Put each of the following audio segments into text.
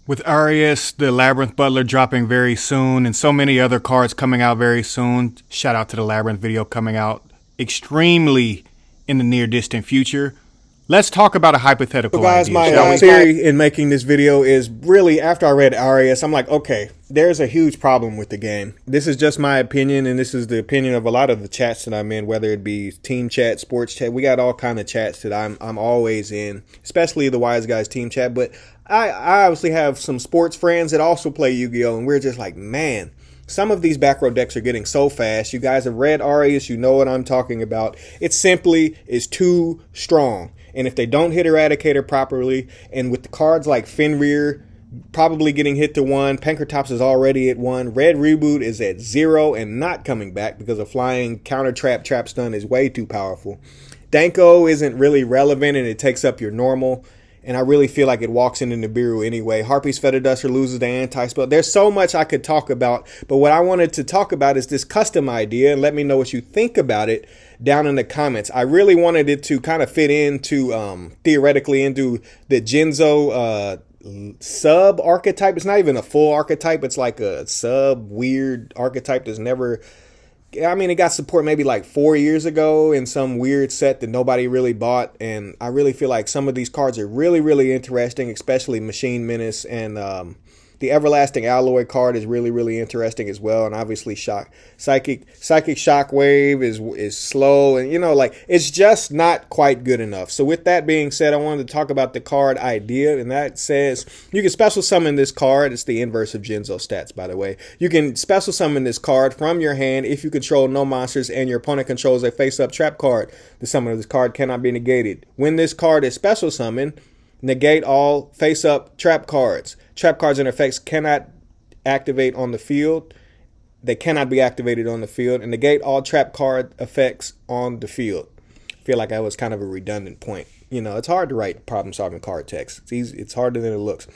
With Arius, the Labyrinth Butler dropping very soon, and so many other cards coming out very soon. Shout out to the Labyrinth video coming out extremely in the near distant future. Let's talk about a hypothetical So guys, idea. my theory in making this video is really after I read Arius, I'm like, okay, there's a huge problem with the game. This is just my opinion, and this is the opinion of a lot of the chats that I'm in, whether it be team chat, sports chat. We got all kind of chats that I'm always in, especially the Wiseguys team chat. But I obviously have some sports friends that also play Yu-Gi-Oh! And we're just like, man, some of these back row decks are getting so fast. You guys have read Arius, you know what I'm talking about. It simply is too strong. And if they don't hit Eradicator properly, and with the cards like Fenrir probably getting hit to 1, Pankratops is already at 1, Red Reboot is at 0 and not coming back because a flying counter trap stun is way too powerful. Danko isn't really relevant and it takes up your normal. And I really feel like it walks into Nibiru anyway. Harpy's Feather Duster loses the anti-spell. There's so much I could talk about. But what I wanted to talk about is this custom idea. And let me know what you think about it down in the comments. I really wanted it to kind of fit into, theoretically, into the Jinzo sub archetype. It's not even a full archetype. It's like a sub weird archetype that's never... I mean, it got support maybe like 4 years ago in some weird set that nobody really bought. And I really feel like some of these cards are really, really interesting, especially Machine Menace. And the Everlasting Alloy card is really, really interesting as well. And obviously Psychic Shockwave is slow. And, you know, like, it's just not quite good enough. So with that being said, I wanted to talk about the card idea. And that says you can special summon this card. It's the inverse of Jinzo stats, by the way. You can special summon this card from your hand if you control no monsters and your opponent controls a face-up trap card. The summon of this card cannot be negated. When this card is special summoned, negate all face-up trap cards. Trap cards and effects cannot activate on the field. They cannot be activated on the field. And negate all trap card effects on the field. I feel like that was kind of a redundant point. You know, it's hard to write problem-solving card text. It's easy. It's harder than it looks.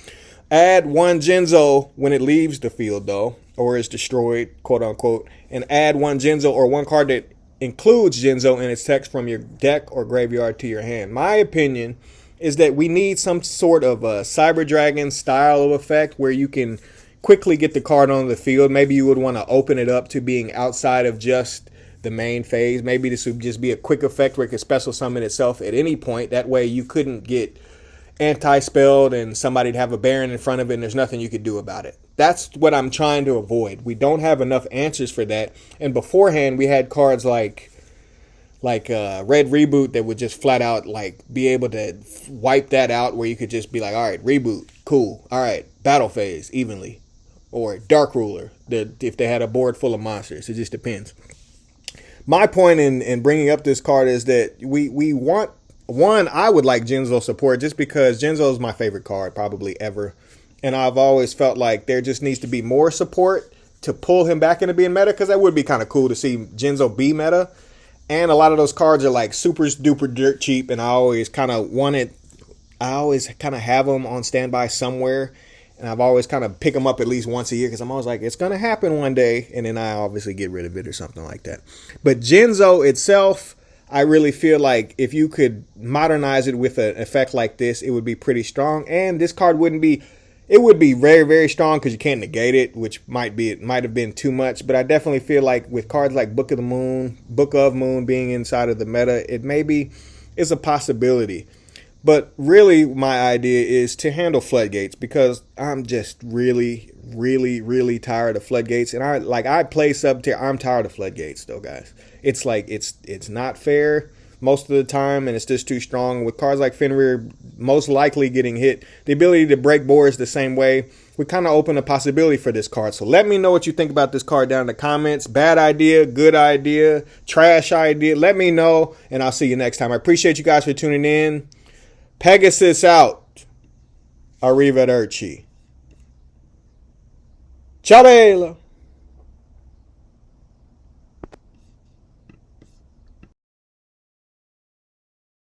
Add one Jinzo when it leaves the field, though, or is destroyed, quote-unquote. And add one Jinzo or one card that includes Jinzo in its text from your deck or graveyard to your hand. My opinion is that we need some sort of a Cyber Dragon style of effect where you can quickly get the card on the field. Maybe you would want to open it up to being outside of just the main phase. Maybe this would just be a quick effect where it could special summon itself at any point. That way you couldn't get anti-spelled and somebody'd have a Baron in front of it and there's nothing you could do about it. That's what I'm trying to avoid. We don't have enough answers for that. And beforehand, we had cards like Red Reboot that would just flat out like be able to wipe that out, where you could just be like, all right, reboot, cool, all right, battle phase evenly, or Dark Ruler if they had a board full of monsters. It just depends. My point in bringing up this card is that we want, one, I would like Jinzo support just because Jinzo is my favorite card probably ever, and I've always felt like there just needs to be more support to pull him back into being meta, because that would be kind of cool to see Jinzo be meta. And a lot of those cards are like super duper dirt cheap, and I always kind of have them on standby somewhere, and I've always kind of pick them up at least once a year because I'm always like, it's going to happen one day, and then I obviously get rid of it or something like that. But Jinzo itself, I really feel like if you could modernize it with an effect like this, it would be pretty strong, and this card wouldn't be... It would be very, very strong because you can't negate it, which might have been too much. But I definitely feel like with cards like Book of Moon being inside of the meta, it maybe is a possibility. But really, my idea is to handle floodgates, because I'm just really, really, really tired of floodgates. And I play sub tier. I'm tired of floodgates, though, guys. It's like it's not fair most of the time, and it's just too strong. With cards like Fenrir most likely getting hit, the ability to break boards the same way would kind of open a possibility for this card. So let me know what you think about this card down in the comments. Bad idea, good idea, trash idea. Let me know, and I'll see you next time. I appreciate you guys for tuning in. Pegasus out. Arrivederci. Ciao bella.